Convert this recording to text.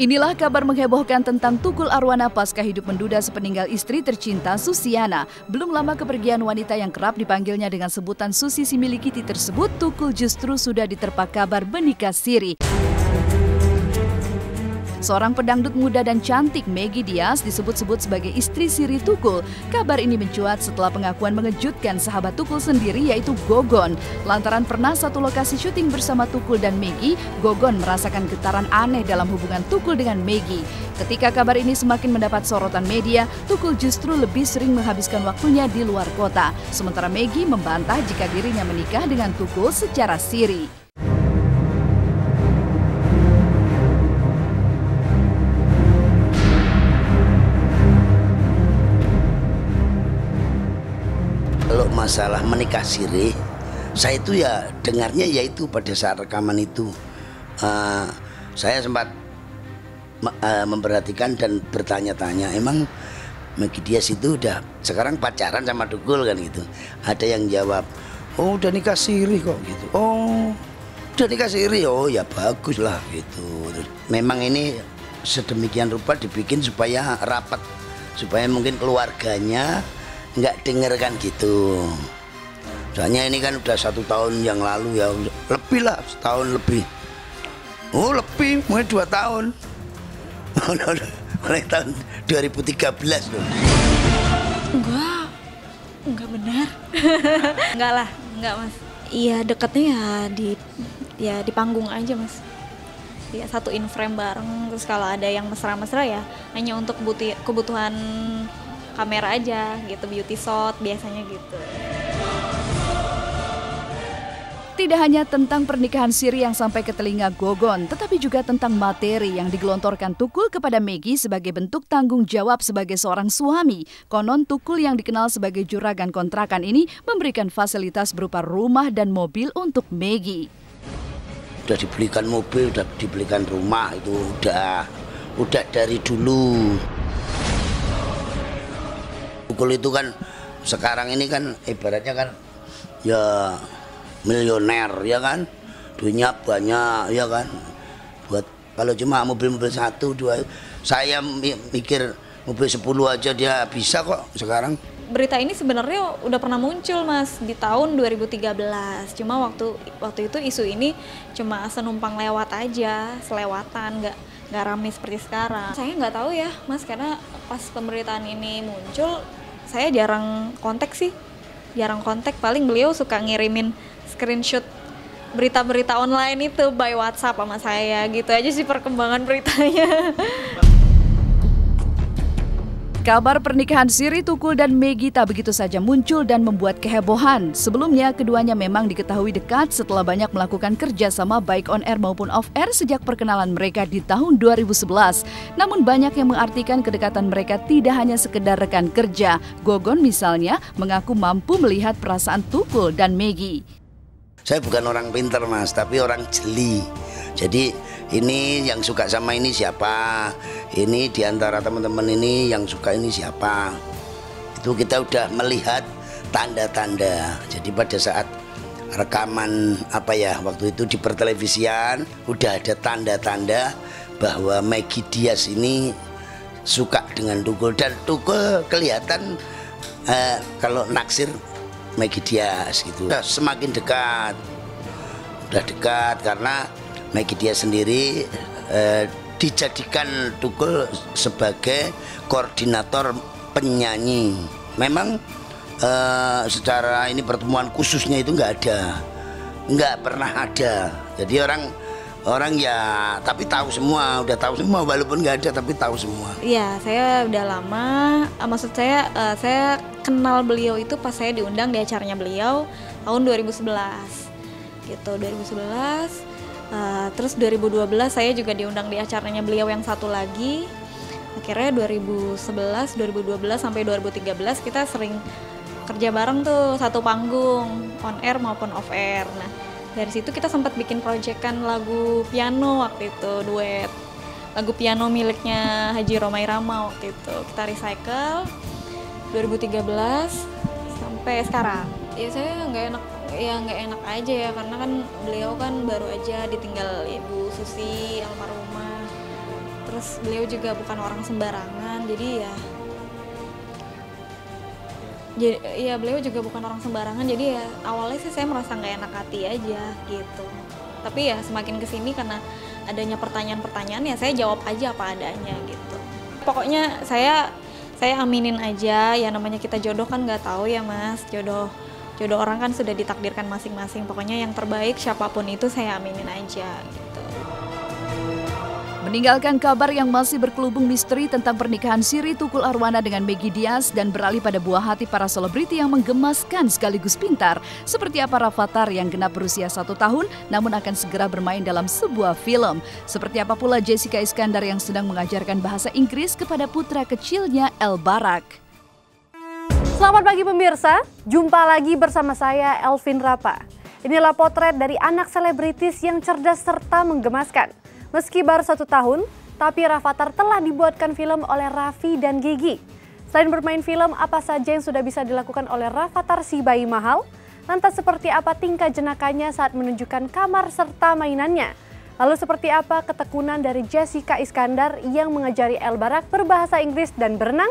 Inilah kabar menghebohkan tentang Tukul Arwana pasca hidup menduda sepeninggal istri tercinta Susiana. Belum lama kepergian wanita yang kerap dipanggilnya dengan sebutan Susi si Milikiti tersebut, Tukul justru sudah diterpa kabar menikah siri. Seorang pedangdut muda dan cantik, Meggy Diaz, disebut-sebut sebagai istri siri Tukul. Kabar ini mencuat setelah pengakuan mengejutkan sahabat Tukul sendiri, yaitu Gogon. Lantaran pernah satu lokasi syuting bersama Tukul dan Meggy, Gogon merasakan getaran aneh dalam hubungan Tukul dengan Meggy. Ketika kabar ini semakin mendapat sorotan media, Tukul justru lebih sering menghabiskan waktunya di luar kota. Sementara Meggy membantah jika dirinya menikah dengan Tukul secara siri. Kalau masalah menikah siri, saya itu ya dengarnya yaitu pada saat rekaman itu saya sempat memperhatikan dan bertanya-tanya, emang Meggy Diaz itu udah sekarang pacaran sama Tukul kan gitu. Ada yang jawab, oh udah nikah siri kok gitu. Oh udah nikah siri, oh ya bagus lah gitu. Memang ini sedemikian rupa dibikin supaya rapat, supaya mungkin keluarganya nggak denger kan gitu. Soalnya ini kan udah 1 tahun yang lalu ya, lebih lah, setahun lebih. Oh lebih, mulai 2 tahun. Mulai tahun 2013 loh. Enggak benar. Enggak lah, enggak mas. Iya deketnya ya di panggung aja mas. Ya satu in frame bareng, terus kalau ada yang mesra-mesra ya hanya untuk kebutuhan kamera aja gitu, beauty shot biasanya gitu. Tidak hanya tentang pernikahan siri yang sampai ke telinga Gogon, tetapi juga tentang materi yang digelontorkan Tukul kepada Meggy sebagai bentuk tanggung jawab sebagai seorang suami. Konon Tukul yang dikenal sebagai juragan kontrakan ini memberikan fasilitas berupa rumah dan mobil untuk Meggy. Udah dibelikan mobil, udah dibelikan rumah, itu udah dari dulu. Tukul itu kan sekarang ini kan ibaratnya kan ya milioner ya kan, duitnya banyak ya kan. Buat kalau cuma mobil-mobil 1, 2, saya mikir mobil 10 aja dia bisa kok sekarang. Berita ini sebenarnya udah pernah muncul mas di tahun 2013. Cuma waktu itu isu ini cuma senumpang lewat aja, selewatan, nggak ramai seperti sekarang. Saya nggak tahu ya mas, karena pas pemberitaan ini muncul saya jarang kontak sih, paling beliau suka ngirimin screenshot berita-berita online itu by WhatsApp sama saya, gitu aja sih perkembangan beritanya. Kabar pernikahan siri Tukul dan Meggy tak begitu saja muncul dan membuat kehebohan. Sebelumnya, keduanya memang diketahui dekat setelah banyak melakukan kerjasama baik on air maupun off air sejak perkenalan mereka di tahun 2011. Namun banyak yang mengartikan kedekatan mereka tidak hanya sekedar rekan kerja. Gogon misalnya mengaku mampu melihat perasaan Tukul dan Meggy. Saya bukan orang pintar mas, tapi orang jeli. Jadi ini yang suka sama ini siapa, ini diantara teman-teman ini yang suka ini siapa. Itu kita udah melihat tanda-tanda. Jadi pada saat rekaman waktu itu di pertelevisian udah ada tanda-tanda bahwa Meggy Diaz ini suka dengan Tukul, dan Tukul kelihatan kalau naksir Meggy Diaz gitu. Udah semakin dekat, karena Meggy Diaz sendiri dijadikan Tukul sebagai koordinator penyanyi. Memang secara ini pertemuan khususnya itu nggak pernah ada. Jadi orang ya tapi tahu semua, udah tahu semua walaupun nggak ada tapi tahu semua. Iya, saya udah lama, maksud saya kenal beliau itu pas saya diundang di acaranya beliau tahun 2011 gitu, 2011. Terus 2012 saya juga diundang di acaranya beliau yang satu lagi. Akhirnya 2011, 2012 sampai 2013 kita sering kerja bareng tuh, satu panggung, on air maupun off air. Nah, dari situ kita sempat bikin proyekan lagu piano waktu itu, duet. Lagu piano miliknya Haji Romai Rama waktu itu. Kita recycle 2013 sampai sekarang. Ya saya nggak enak aja ya, karena kan beliau kan baru aja ditinggal Ibu Susi almarhumah. Terus terus beliau juga bukan orang sembarangan, jadi ya beliau juga bukan orang sembarangan, jadi ya awalnya sih saya merasa nggak enak hati aja gitu. Tapi ya semakin kesini karena adanya pertanyaan-pertanyaan ya saya jawab aja apa adanya gitu. Pokoknya saya aminin aja, ya namanya kita jodoh kan nggak tahu ya Mas, jodoh orang kan sudah ditakdirkan masing-masing. Pokoknya yang terbaik siapapun itu saya aminin aja gitu. Meninggalkan kabar yang masih berkelubung misteri tentang pernikahan Siri Tukul Arwana dengan Meggy Diaz dan beralih pada buah hati para selebriti yang menggemaskan sekaligus pintar, seperti apa Rafattar yang genap berusia 1 tahun namun akan segera bermain dalam sebuah film. Seperti apa pula Jessica Iskandar yang sedang mengajarkan bahasa Inggris kepada putra kecilnya El Barak. Selamat pagi pemirsa, jumpa lagi bersama saya Elvin Rapa. Inilah potret dari anak selebritis yang cerdas serta menggemaskan. Meski baru 1 tahun, tapi Rafattar telah dibuatkan film oleh Raffi dan Gigi. Selain bermain film, apa saja yang sudah bisa dilakukan oleh Rafattar si bayi mahal? Lantas seperti apa tingkah jenakanya saat menunjukkan kamar serta mainannya? Lalu seperti apa ketekunan dari Jessica Iskandar yang mengajari El Barak berbahasa Inggris dan berenang?